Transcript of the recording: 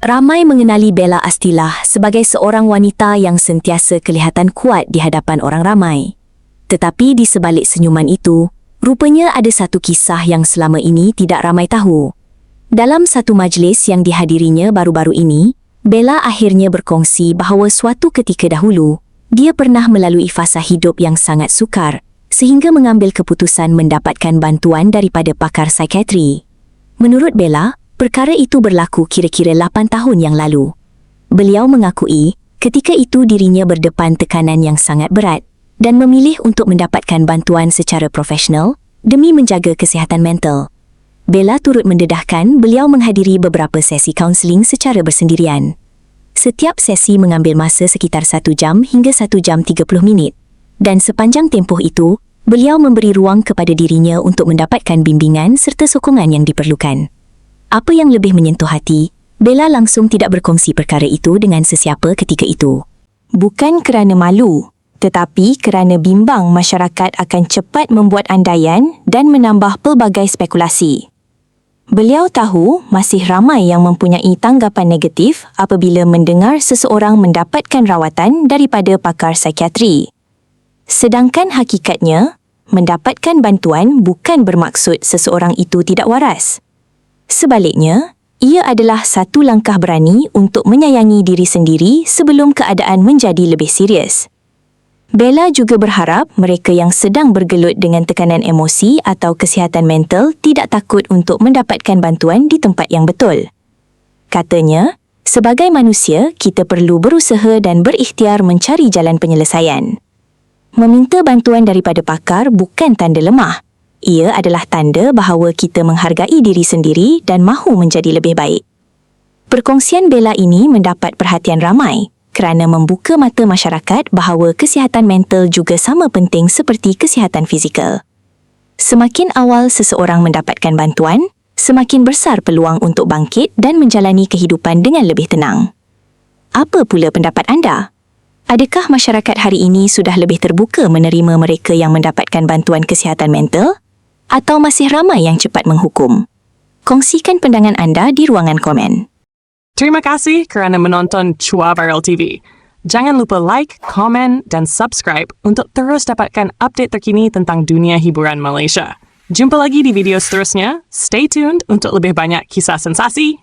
Ramai mengenali Bella Astilah sebagai seorang wanita yang sentiasa kelihatan kuat di hadapan orang ramai. Tetapi di sebalik senyuman itu, rupanya ada satu kisah yang selama ini tidak ramai tahu. Dalam satu majlis yang dihadirinya baru-baru ini, Bella akhirnya berkongsi bahawa suatu ketika dahulu, dia pernah melalui fasa hidup yang sangat sukar sehingga mengambil keputusan mendapatkan bantuan daripada pakar psikiatri. Menurut Bella, perkara itu berlaku kira-kira 8 tahun yang lalu. Beliau mengakui ketika itu dirinya berdepan tekanan yang sangat berat dan memilih untuk mendapatkan bantuan secara profesional demi menjaga kesihatan mental. Bella turut mendedahkan beliau menghadiri beberapa sesi kaunseling secara bersendirian. Setiap sesi mengambil masa sekitar 1 jam hingga 1 jam 30 minit. Dan sepanjang tempoh itu, beliau memberi ruang kepada dirinya untuk mendapatkan bimbingan serta sokongan yang diperlukan. Apa yang lebih menyentuh hati, Bella langsung tidak berkongsi perkara itu dengan sesiapa ketika itu. Bukan kerana malu, tetapi kerana bimbang masyarakat akan cepat membuat andaian dan menambah pelbagai spekulasi. Beliau tahu masih ramai yang mempunyai tanggapan negatif apabila mendengar seseorang mendapatkan rawatan daripada pakar psikiatri. Sedangkan hakikatnya, mendapatkan bantuan bukan bermaksud seseorang itu tidak waras. Sebaliknya, ia adalah satu langkah berani untuk menyayangi diri sendiri sebelum keadaan menjadi lebih serius. Bella juga berharap mereka yang sedang bergelut dengan tekanan emosi atau kesihatan mental tidak takut untuk mendapatkan bantuan di tempat yang betul. Katanya, sebagai manusia, kita perlu berusaha dan berikhtiar mencari jalan penyelesaian. Meminta bantuan daripada pakar bukan tanda lemah. Ia adalah tanda bahawa kita menghargai diri sendiri dan mahu menjadi lebih baik. Perkongsian Bella ini mendapat perhatian ramai kerana membuka mata masyarakat bahawa kesihatan mental juga sama penting seperti kesihatan fizikal. Semakin awal seseorang mendapatkan bantuan, semakin besar peluang untuk bangkit dan menjalani kehidupan dengan lebih tenang. Apa pula pendapat anda? Adakah masyarakat hari ini sudah lebih terbuka menerima mereka yang mendapatkan bantuan kesihatan mental? Atau masih ramai yang cepat menghukum? Kongsikan pandangan anda di ruangan komen. Terima kasih kerana menonton Chua Viral TV. Jangan lupa like, komen dan subscribe untuk terus dapatkan update terkini tentang dunia hiburan Malaysia. Jumpa lagi di video seterusnya. Stay tuned untuk lebih banyak kisah sensasi.